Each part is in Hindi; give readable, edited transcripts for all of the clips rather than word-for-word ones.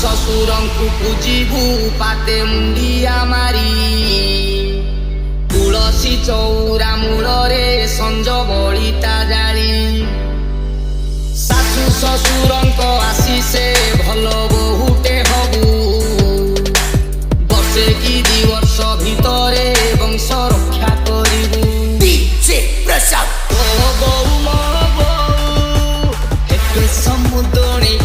ससुरंकु पूजिबू पाते मुंडिया मारी तुलसी चौरा मूलरे संज बलिता जाली सासु ससुरंक आशीषे भल बहुटे हबू वर्षे कि 2 वर्ष भितरे वंश रक्षा करिबू डीजे प्रशांत ओ बहु मो बहु एके समुद्री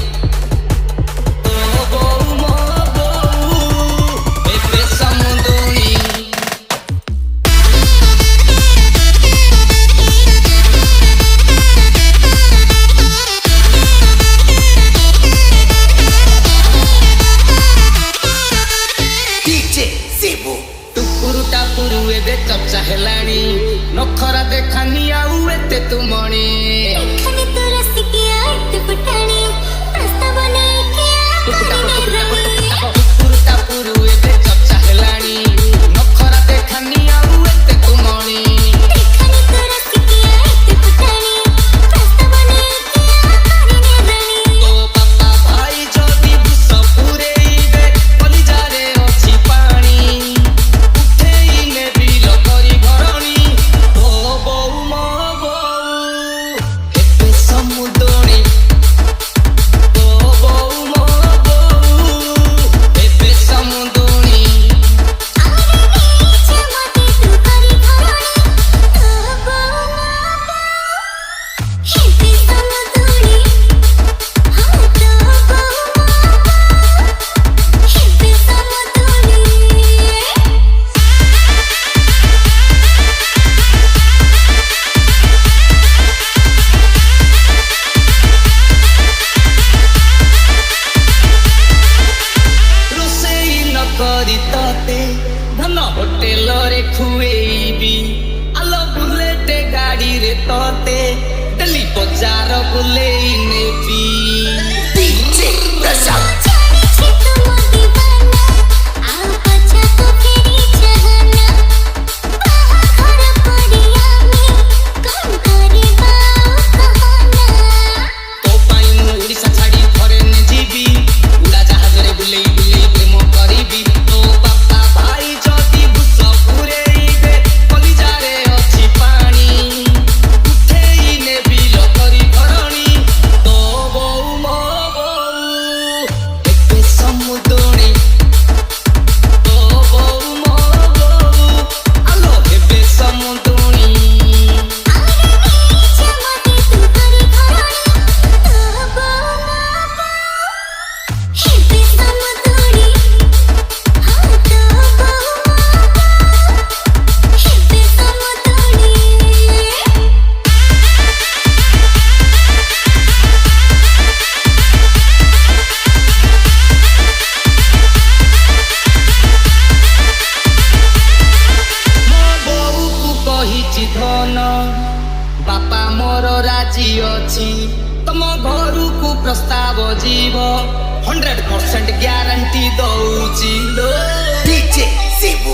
चर्चा हेलानी नखरा देखानी आउ एते तुमणी एखने तो रसिकिया एते फुटानी प्रस्ताव नहीं किया पुरुटा पुरु एते चर्चा हेलानी नखरा देखानी आउ एते तुमणी एखने तो रसिकिया एते फुटानी प्रस्ताव नहीं किया रानी तो पापा भाई जदी विष पुरेइबे कलिजारे अछि पानी उठेइने बिल करी भरणी ओ बहु मो बहु एते समुद्री ओ बहु मो बहु एते समुद्री नीचे मते तू करी भरणी तो बहु हेते समुद्री हाँ तो बहु हेते समुद्री रोसेई न करी तते धन होटेल रे खुएबी आलो बुलेटे गाड़ी रे तते दिल्ली बाजार बुलेई नेबी डीजे प्रशांत जाने छे तुम दीवाना आओ पछा तो फेरी चाहना बाहर पड़िया में कौन करे बाओ कहाना तो पाई मु उड़ीसा छाड़ी फरेन जीबी उड़ा जहाज रे बुलेई बुलेई प्रेम करीबी तो पापा भाई जदी बुस पुरेइबे कलिजारे अछि पानी उठेइने बिल करी भरणी तो बहु मो बहु एके समुद्री तो बहु मो बहु आलो हेबे समुद्री नीचे मते तू करी भरणी तो बहु हेते समुद्री हाँ तो बहु हेते समुद्री मो बोऊ को कहिछि धन बापा मोर राजी अछि तम घरु को प्रस्ताव जीव 100% ग्यारंटी दउछि डीजे शिबू